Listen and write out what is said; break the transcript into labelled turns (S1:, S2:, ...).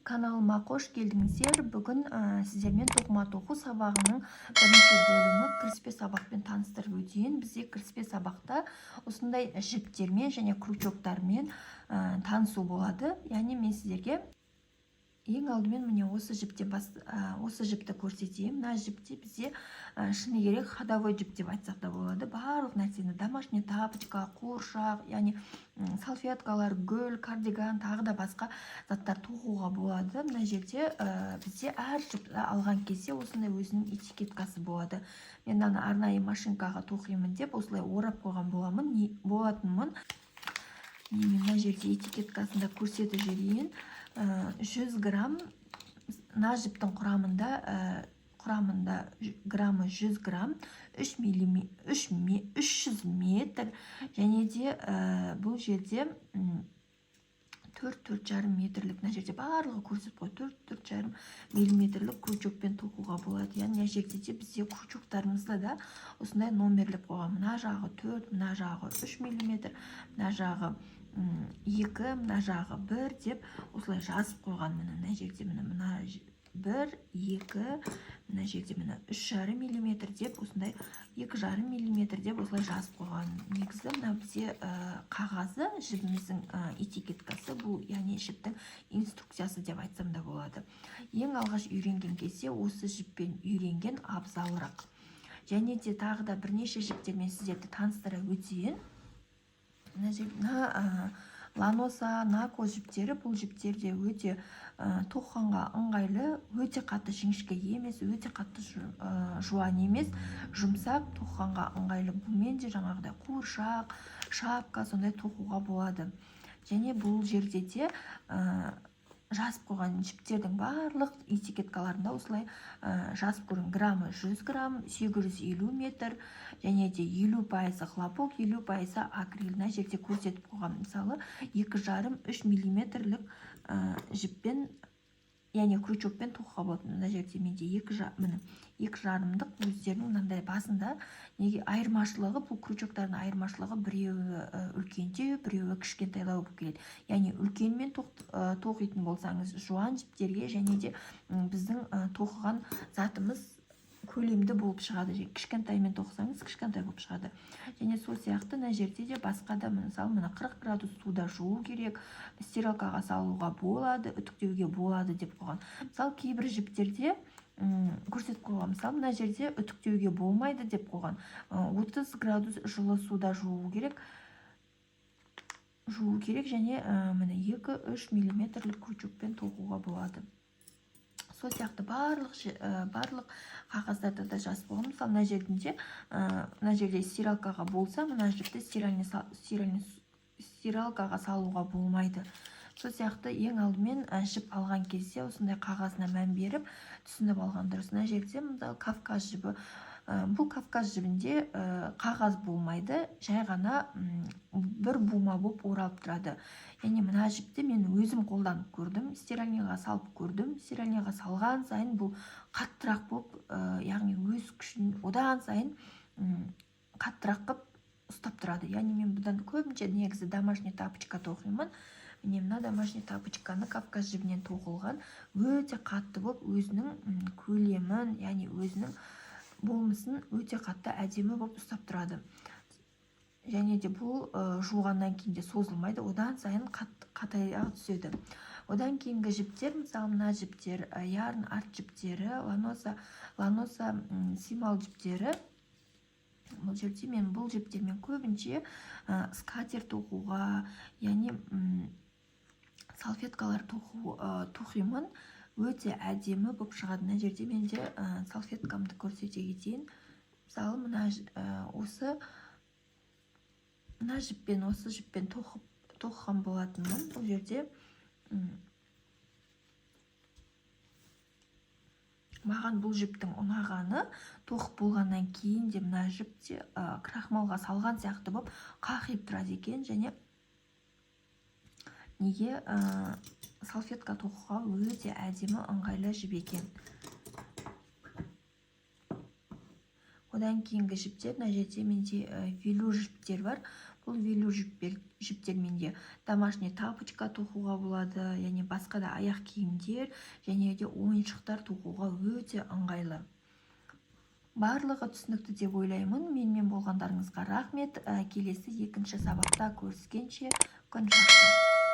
S1: Каналыма қош келдіңіздер. Бүгін сіздермен тоқыма тоқу сабағының бірінші бөлімі кіріспе сабақпен таныстырып өтейін. Бізде кіріспе сабақта осындай жіптермен және крючоктармен танысу болады. Яғни мен сіздерге ең алдымен міне осы жіпті көрсетейін. Мына жіпте бізде шыны керек ходовой жіп деп айтсақ та болады. Барлық нәрсені домашний тапочка, қуыршақ, яғни салфеткалар, гүл, кардиган, тағы да басқа заттар тоқуға болады. Мына жерде бізде әр жіпті алған кезде осындай өзінің этикеткасы болады. Мен мынаны арнайы машинкаға тоқимын деп осылай орап қойған болатынмын. Мына жерде этикеткасында көрсетіп жіберейін. 100 грамм, мына жіптің құрамында граммы 100 грамм, 300 метр, және де бұл жерде 4-4,5 метрлік, мына жерде барлығы көрсетіп қой, 4-4,5 миллиметрлік крючокпен тоқуға болады. Яғни мына жерде де бізде крючоктарымызда да осындай номерлеп қойған. Мына жағы 4, мына жағы 3 миллиметр, мына жағы 2, мына жағы 1 деп осылай жазып қойған. Мына жерде мына 1, 2, мына жерде 3,5 миллиметр деп осындай 2,5 миллиметр деп осылай жазып қойған. Негізі мына бізде қағазы, жібіміздің этикеткасы, бұл яғни жіптің инструкциясы деп айтсам да болады. Ең алғаш үйренген кезде осы жіппен үйренген абзалырақ. Және де тағы да бірнеше жіптермен сіздерді таныстыра өтейін. Ланоса, нако жіптері, бұл жіптерде өте тоққанға ыңғайлы, өте қатты жіңішке емес, өте қатты жуан емес, жұмсақ, тоққанға ыңғайлы. Бұлмен де жаңағыдай қуыршақ, шапка сондай тоқуға болады. Және бұл жерде де жазып қойған жіптердің барлық этикеткаларында осылай жазып көрін. Граммы 100 грамм, 850 метр, және де 50% хлопок, 50% акрил. Мына жерде көрсетіп қойған. Мысалы 2,5-3 миллиметрлік жіппен, яғни крючокпен тоқуға болады. Мына жерде менде 2,5-дық өздерінің мынандай басында неге айырмашылығы, бұл крючоктардың айырмашылығы біреуі үлкендеу, біреуі кішкентайлау болып келеді. Яғни үлкенмен тоқитын болсаңыз жуан жіптерге, және де біздің тоқыған затымыз көлемді болып шығады. Кішкентаймен тоқсаңыз кішкентай болып шығады. Және сол сияқты мына жерде де басқа да, мысалы 40 градус суда жуу керек, стиралкаға салуға болады, үтіктеуге болады деп қойған. Мысалы кейбір жіптерде көрсетіп қойған. Мысалы мына жерде үтіктеуге болмайды деп қойған. 30 градус жылы суда жуу керек, және 2-3 миллиметрлік крючокпен тоқуға болады. Сол сияқты барлық қағаздарды да жазып қойған. Мысалы мына жерде стиралкаға болса, мына жіпті стиралкаға салуға болмайды. Сол сияқты ең алдымен жіп алған кезде осындай қағазына мән беріп түсініп алған дұрыс. Мына жерде Кавказ жібі. Бұл Кавказ жібінде қағаз болмайды, жай ғана бір бума болып оралып тұрады. Яғни мына жіпті мен өзім қолданып көрдім, стиральныйға салып көрдім. Стиральныйға салған сайын бұл қаттырақ болып, яғни өз күшін одан сайын қаттырақ қып ұстап тұрады. Яғни мен бұдан көбінше негізі домашний тапочка тоқимын. Міне мына домашний тапочканы Кавказ жібінен тоқылған, өте қатты болып, өзінің көлемін, яғни өзінің болмысын өте қатты әдемі болып ұстап тұрады. Және де бұл жуғаннан кейін де созылмайды, одан сайын қатая түседі. Одан кейінгі жіптер, мысалы мына жіптер, ярн арт жіптері, ланоса симал жіптері. Бұл жіптермен көбінше скатер тоқуға, яғни салфеткалар тоқимын. Өте әдемі болып шығады. Мына жерде менде салфеткамды көрсете кетейін. Мысалы мына жіппен тоқыған болатынмын. Бұл жерде маған бұл жіптің ұнағаны, тоқып болғаннан кейін де мына жіпте крахмалға салған сияқты болып қақиып тұрады екен. Және неге салфетка тоқуға өте әдемі ыңғайлы жіп екен. Одан кейінгі жіптер, мына жерде менде велюр жіптер бар. бұл велюр жіптермен де домашний тапочка тоқуға болады, және басқа да аяқ киімдер және де ойыншықтар тоқуға өте ыңғайлы. Барлығы түсінікті деп ойлаймын. Менімен болғандарыңызға рахмет. Келесі екінші сабақта көріскенше күн жақсы.